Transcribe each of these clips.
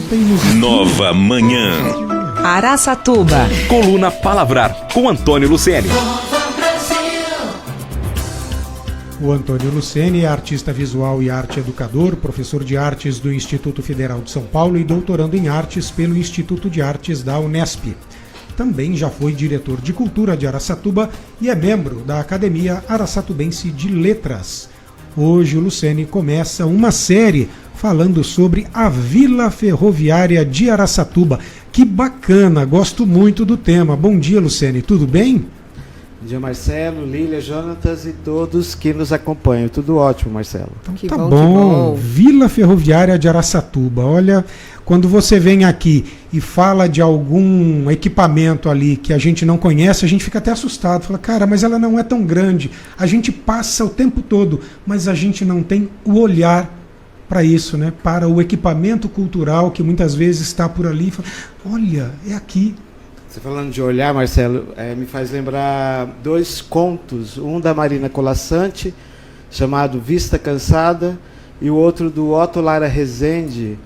tem música. Nova Manhã. Araçatuba. Coluna Palavrar, com Antônio Luceni. O Antônio Luceni é artista visual e arte educador, professor de artes do Instituto Federal de São Paulo e doutorando em artes pelo Instituto de Artes da Unesp. Também já foi diretor de cultura de Araçatuba e é membro da Academia Araçatubense de Letras. Hoje o Luceni começa uma série falando sobre a Vila Ferroviária de Araçatuba. Que bacana, gosto muito do tema. Bom dia, Luceni, tudo bem? Bom dia, Marcelo, Lília, Jonatas e todos que nos acompanham. Tudo ótimo, Marcelo. Então, tá bom. Vila Ferroviária de Araçatuba. Olha, quando você vem aqui e fala de algum equipamento ali que a gente não conhece, a gente fica até assustado. Fala, cara, mas ela não é tão grande. A gente passa o tempo todo, mas a gente não tem o olhar para isso, né? Para o equipamento cultural que muitas vezes está por ali. Fala, olha, é aqui. Você falando de olhar, Marcelo, me faz lembrar dois contos. Um da Marina Colasanti, chamado Vista Cansada, e o outro do Otto Lara Rezende.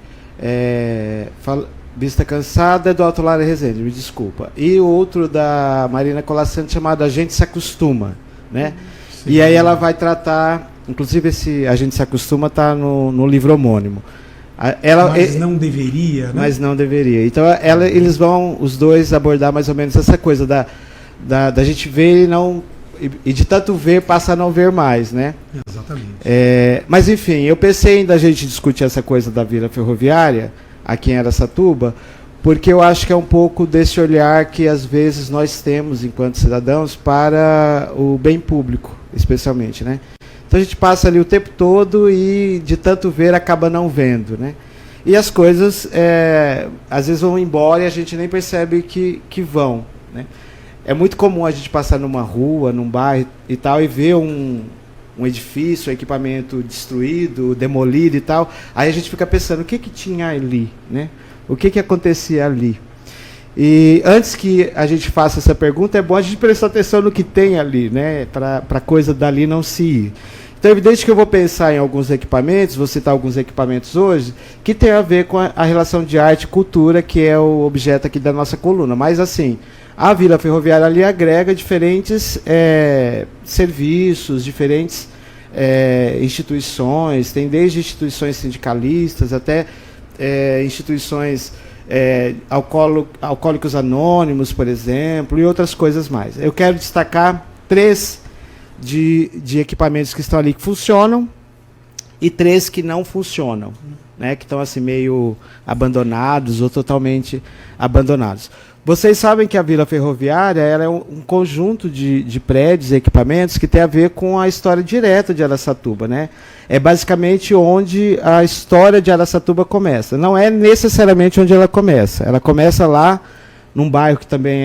Vista Cansada é do Otto Lara Rezende, me desculpa. E o outro da Marina Colasanti, chamado A Gente Se Acostuma, né? Sim. E aí ela vai tratar, inclusive esse A Gente Se Acostuma está no livro homônimo. Mas não deveria, né? Mas não deveria. Então eles vão, os dois, abordar mais ou menos essa coisa da gente ver e de tanto ver passa a não ver mais, né? Exatamente. Mas enfim, eu pensei em da gente discutir essa coisa da Vila Ferroviária aqui em Araçatuba, porque eu acho que é um pouco desse olhar que às vezes nós temos enquanto cidadãos para o bem público, especialmente, né? Então a gente passa ali o tempo todo e de tanto ver acaba não vendo, né? E as coisas às vezes vão embora e a gente nem percebe que vão, né? É muito comum a gente passar numa rua, num bairro e tal, e ver um edifício, um equipamento destruído, demolido e tal. Aí a gente fica pensando, o que tinha ali, né? O que acontecia ali? E antes que a gente faça essa pergunta, é bom a gente prestar atenção no que tem ali, né? Para a coisa dali não se ir. Então é evidente que eu vou pensar em alguns equipamentos, vou citar alguns equipamentos hoje, que tem a ver com a relação de arte e cultura, que é o objeto aqui da nossa coluna. Mas assim, a Vila Ferroviária ali agrega diferentes serviços, diferentes instituições, tem desde instituições sindicalistas até instituições alcoólicos anônimos, por exemplo, e outras coisas mais. Eu quero destacar 3 de equipamentos que estão ali que funcionam e 3 que não funcionam, né, que estão assim meio abandonados ou totalmente abandonados. Vocês sabem que a Vila Ferroviária ela é um conjunto de prédios e equipamentos que tem a ver com a história direta de Araçatuba, né? É basicamente onde a história de Araçatuba começa. Não é necessariamente onde ela começa. Ela começa lá, num bairro que também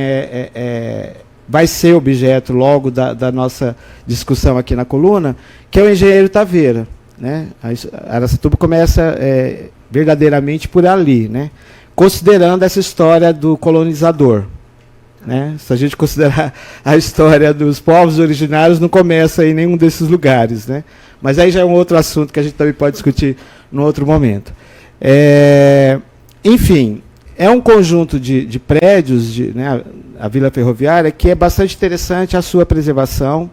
vai ser objeto logo da nossa discussão aqui na coluna, que é o Engenheiro Taveira, né? A Araçatuba começa verdadeiramente por ali, né? Considerando essa história do colonizador, né? Se a gente considerar a história dos povos originários, não começa em nenhum desses lugares, né? Mas aí já é um outro assunto que a gente também pode discutir no outro momento. Enfim, é um conjunto de prédios, né, a Vila Ferroviária, que é bastante interessante a sua preservação.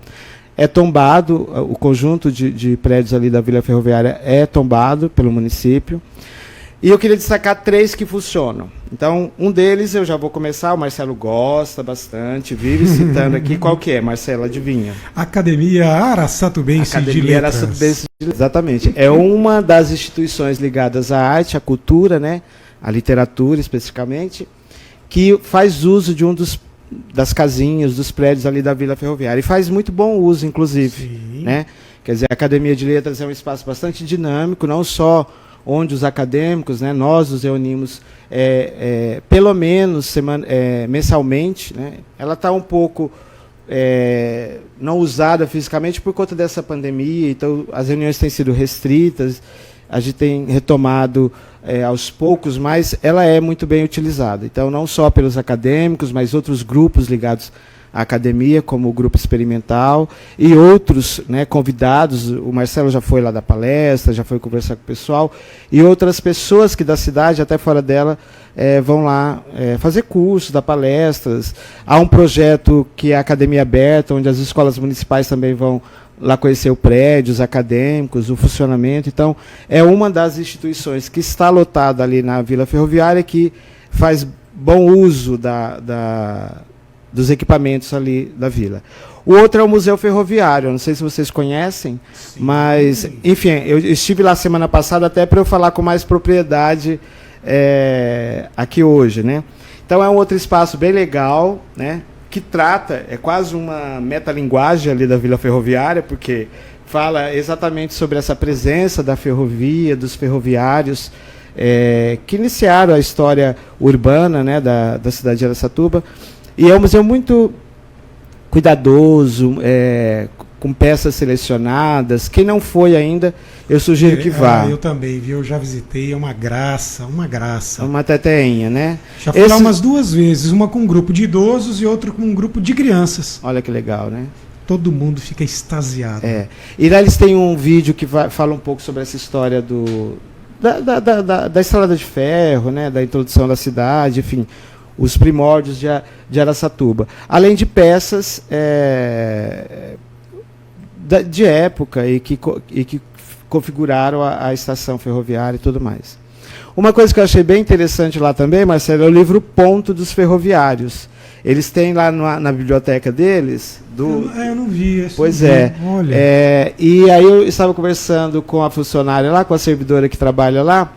É tombado, o conjunto de prédios ali da Vila Ferroviária é tombado pelo município. E eu queria destacar 3 que funcionam. Então, um deles eu já vou começar, o Marcelo gosta bastante, vive citando aqui. Qual que é, Marcelo? Adivinha? Academia Araçatubense de Letras. Araçatubense de Letras. Exatamente. É uma das instituições ligadas à arte, à cultura, né? À literatura especificamente, que faz uso de das casinhas, dos prédios ali da Vila Ferroviária. E faz muito bom uso, inclusive. Né? Quer dizer, a Academia de Letras é um espaço bastante dinâmico, não só onde os acadêmicos, né, nós nos reunimos pelo menos mensalmente, né? Ela está um pouco não usada fisicamente por conta dessa pandemia, então as reuniões têm sido restritas, a gente tem retomado aos poucos, mas ela é muito bem utilizada. Então, não só pelos acadêmicos, mas outros grupos ligados a academia, como o grupo experimental, e outros, né, convidados. O Marcelo já foi lá dar palestra, já foi conversar com o pessoal, e outras pessoas que da cidade, até fora dela, vão lá fazer cursos, dar palestras. Há um projeto que é a Academia Aberta, onde as escolas municipais também vão lá conhecer o prédio, os acadêmicos, o funcionamento. Então, é uma das instituições que está lotada ali na Vila Ferroviária, que faz bom uso dos equipamentos ali da vila. O outro é o Museu Ferroviário, não sei se vocês conhecem, sim, mas, enfim, eu estive lá semana passada até para eu falar com mais propriedade aqui hoje, né? Então é um outro espaço bem legal, né? Que trata, é quase uma metalinguagem ali da Vila Ferroviária, porque fala exatamente sobre essa presença da ferrovia, dos ferroviários, que iniciaram a história urbana, né, da cidade de Araçatuba. E é um museu muito cuidadoso, com peças selecionadas. Quem não foi ainda, eu sugiro que vá. Eu também, viu? Eu já visitei, é uma graça, uma graça. Uma teteinha, né? Já fui lá umas 2 vezes, uma com um grupo de idosos e outra com um grupo de crianças. Olha que legal, né? Todo mundo fica extasiado. E lá eles têm um vídeo que fala um pouco sobre essa história da estrada de ferro, né? Da introdução da cidade, enfim, os primórdios de Araçatuba. Além de peças de época e que configuraram a estação ferroviária e tudo mais. Uma coisa que eu achei bem interessante lá também, Marcelo, é o livro Ponto dos Ferroviários. Eles têm lá na biblioteca deles... eu não vi. Pois é. Olha. E aí eu estava conversando com a funcionária lá, com a servidora que trabalha lá,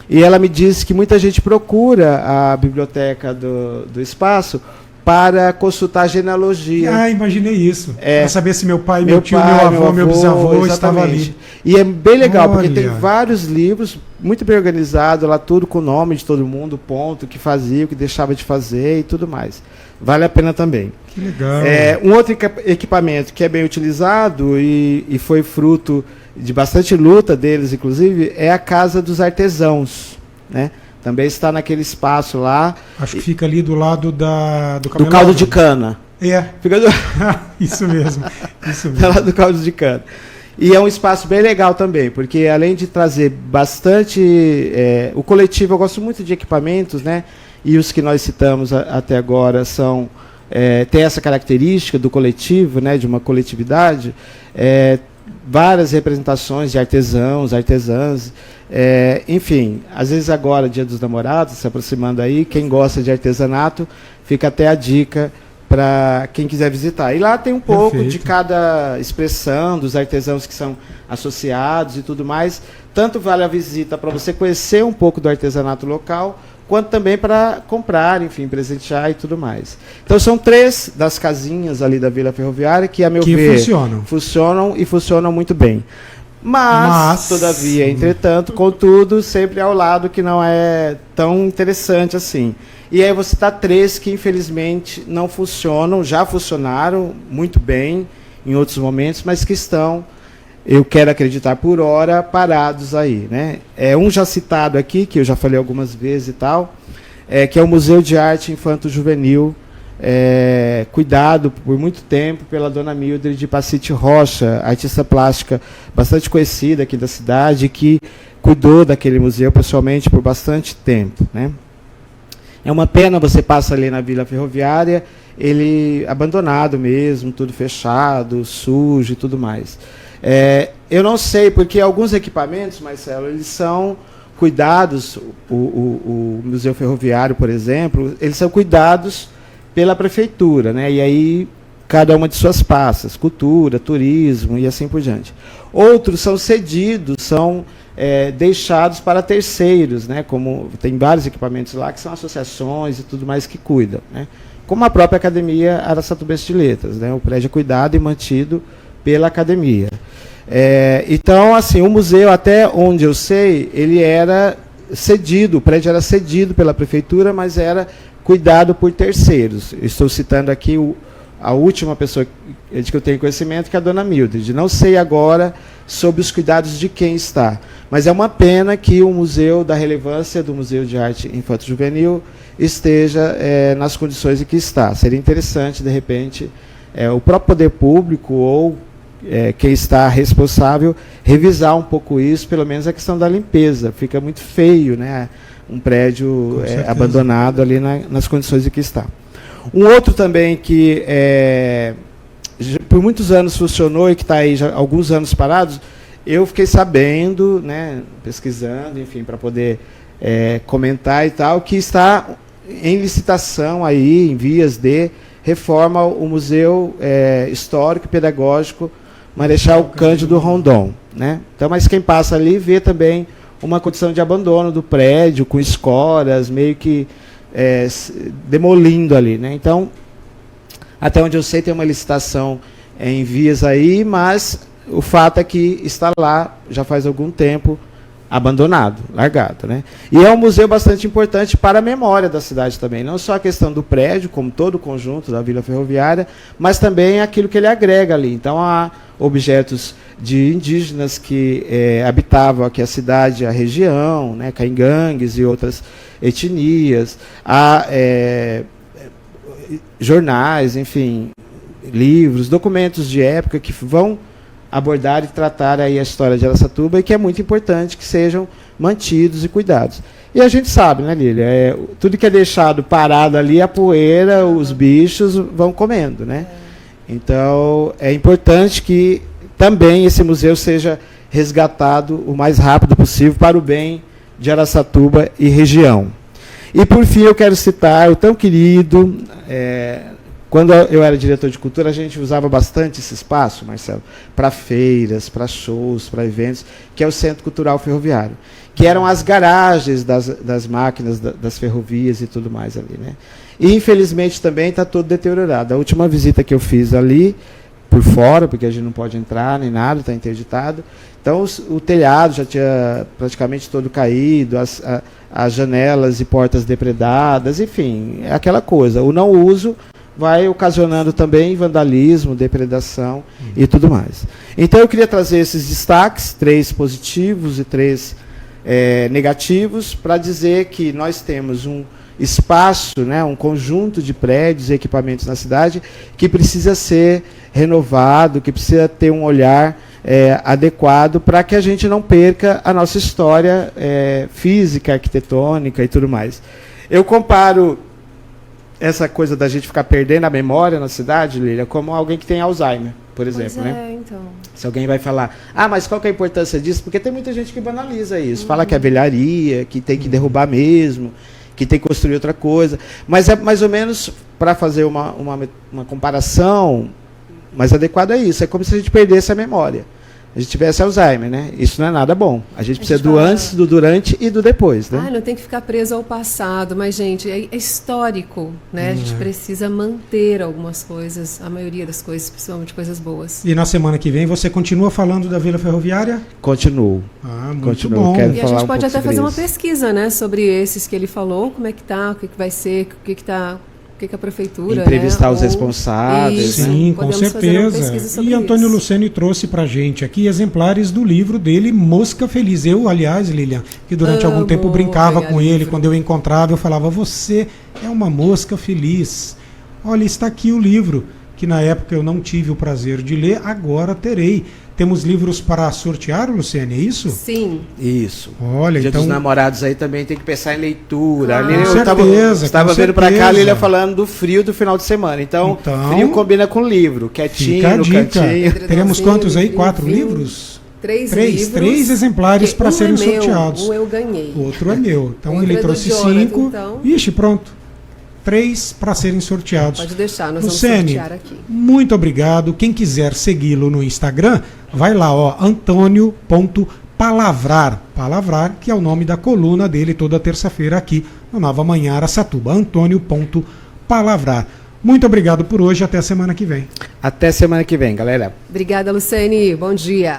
e ela me disse que muita gente procura a biblioteca do espaço para consultar a genealogia. Imaginei isso. Para saber se meu pai, meu tio, meu avô, meu bisavô estava ali. E é bem legal, porque tem vários livros, muito bem organizados, lá tudo com o nome de todo mundo, ponto, o que fazia, o que deixava de fazer e tudo mais. Vale a pena também. Que legal. Um outro equipamento que é bem utilizado e foi fruto de bastante luta deles, inclusive, é a Casa dos Artesãos, né? Também está naquele espaço lá. Acho que fica ali do lado do caldo de cana. Fica Isso mesmo. Isso mesmo. Está lá do caldo de cana. E é um espaço bem legal também, porque além de trazer bastante... o coletivo, eu gosto muito de equipamentos, né? E os que nós citamos até agora tem essa característica do coletivo, né? De uma coletividade. Várias representações de artesãos, artesãs, enfim, às vezes agora, Dia dos Namorados, se aproximando aí, quem gosta de artesanato, fica até a dica para quem quiser visitar. E lá tem um pouco de cada expressão dos artesãos que são associados e tudo mais. Tanto vale a visita para você conhecer um pouco do artesanato local, quanto também para comprar, enfim, presentear e tudo mais. Então são 3 das casinhas ali da Vila Ferroviária que, a meu ver, funcionam e funcionam muito bem. Mas, todavia, entretanto, contudo, sempre ao lado que não é tão interessante assim. E aí você está 3 que, infelizmente, não funcionam, já funcionaram muito bem em outros momentos, mas que estão, eu quero acreditar por hora, parados aí, né? Um já citado aqui, que eu já falei algumas vezes e tal, que é o Museu de Arte Infanto-Juvenil, cuidado por muito tempo pela dona Mildred de Pacite Rocha, artista plástica bastante conhecida aqui da cidade, que cuidou daquele museu pessoalmente por bastante tempo, né? É uma pena, você passa ali na Vila Ferroviária, ele abandonado mesmo, tudo fechado, sujo e tudo mais. Eu não sei, porque alguns equipamentos, Marcelo, eles são cuidados, o Museu Ferroviário, por exemplo, eles são cuidados pela prefeitura, né? E aí cada uma de suas pastas, cultura, turismo e assim por diante. Outros são cedidos, são deixados para terceiros, né? Como tem vários equipamentos lá que são associações e tudo mais que cuidam, né? Como a própria Academia Araçatubense de Letras, né? O prédio é cuidado e mantido pela academia. Então, assim, o museu, até onde eu sei, ele era cedido, o prédio era cedido pela prefeitura, mas era cuidado por terceiros. Estou citando aqui a última pessoa de que eu tenho conhecimento, que é a dona Mildred. Não sei agora sobre os cuidados de quem está, mas é uma pena que o museu, da relevância do Museu de Arte Infanto-Juvenil, esteja nas condições em que está. Seria interessante, de repente, o próprio poder público ou quem está responsável revisar um pouco isso, pelo menos a questão da limpeza. Fica muito feio, né, um prédio abandonado ali nas condições em que está. Um outro também que por muitos anos funcionou e que está aí já há alguns anos parados, eu fiquei sabendo, né, pesquisando, enfim, para poder comentar e tal, que está em licitação aí, em vias de reforma, o Museu Histórico e Pedagógico Marechal Cândido Rondon, né? Então, mas quem passa ali vê também uma condição de abandono do prédio, com escoras, meio que demolindo ali, né? Então, até onde eu sei, tem uma licitação em vias aí, mas o fato é que está lá já faz algum tempo, abandonado, largado, né? E é um museu bastante importante para a memória da cidade também, não só a questão do prédio, como todo o conjunto da Vila Ferroviária, mas também aquilo que ele agrega ali. Então, há objetos de indígenas que habitavam aqui a cidade, a região, né, caingangues e outras etnias, há jornais, enfim, livros, documentos de época que vão abordar e tratar aí a história de Araçatuba, e que é muito importante que sejam mantidos e cuidados. E a gente sabe, né, Lília, tudo que é deixado parado ali, a poeira, os bichos vão comendo, né? Então, é importante que também esse museu seja resgatado o mais rápido possível para o bem de Araçatuba e região. E, por fim, eu quero citar o tão querido... Quando eu era diretor de cultura, a gente usava bastante esse espaço, Marcelo, para feiras, para shows, para eventos, que é o Centro Cultural Ferroviário, que eram as garagens das máquinas, das ferrovias e tudo mais ali, né? E, infelizmente, também está todo deteriorado. A última visita que eu fiz ali, por fora, porque a gente não pode entrar nem nada, está interditado. Então, o telhado já tinha praticamente todo caído, as janelas e portas depredadas, enfim, é aquela coisa. O não uso vai ocasionando também vandalismo, depredação e tudo mais. Então, eu queria trazer esses destaques, 3 positivos e 3 negativos, para dizer que nós temos um espaço, né, um conjunto de prédios e equipamentos na cidade que precisa ser renovado, que precisa ter um olhar adequado para que a gente não perca a nossa história física, arquitetônica e tudo mais. Eu comparo essa coisa da gente ficar perdendo a memória na cidade, Lília, como alguém que tem Alzheimer, por exemplo, né? Então. Se alguém vai falar, mas qual que é a importância disso? Porque tem muita gente que banaliza isso, fala que é velharia, que tem que derrubar mesmo, que tem que construir outra coisa, mas é mais ou menos, para fazer uma comparação mais adequada, é isso, é como se a gente perdesse a memória. A gente tivesse Alzheimer, né? Isso não é nada bom. A gente precisa do antes, do durante e do depois, né? Não tem que ficar preso ao passado, mas, gente, é histórico, né? A gente precisa manter algumas coisas, a maioria das coisas, principalmente coisas boas. E na semana que vem você continua falando da Vila Ferroviária? Continuo. Muito bom. E a gente pode até fazer uma pesquisa, né? Sobre esses que ele falou, como é que tá, o que vai ser, o que a prefeitura... Entrevistar os responsáveis. Sim, com certeza. E Antônio Luceni trouxe para a gente aqui exemplares do livro dele, Mosca Feliz. Eu, aliás, Lilian, que durante algum tempo brincava com ele, quando eu encontrava, eu falava, você é uma mosca feliz. Olha, está aqui o livro, que na época eu não tive o prazer de ler, agora terei. Temos livros para sortear, Luciane, é isso? Sim. Isso. Olha, Dia então... dos Namorados aí também tem que pensar em leitura. Eu estava vendo para cá, a Lília falando do frio do final de semana. Então, frio combina com livro, quietinho, no cantinho. Teremos quantos aí? 4 livros? 3 livros. 3 exemplares para serem sorteados. Um eu ganhei. O outro é meu. Então, ele trouxe Jonathan, 5. então. Ixi, pronto. 3 para serem sorteados. Pode deixar, nós Lucene, vamos sortear aqui. Muito obrigado. Quem quiser segui-lo no Instagram, vai lá, antônio.palavrar. Palavrar, que é o nome da coluna dele toda terça-feira aqui no Nova Manhã Araçatuba. Antônio.palavrar. Muito obrigado por hoje. Até a semana que vem. Até semana que vem, galera. Obrigada, Lucene. Bom dia.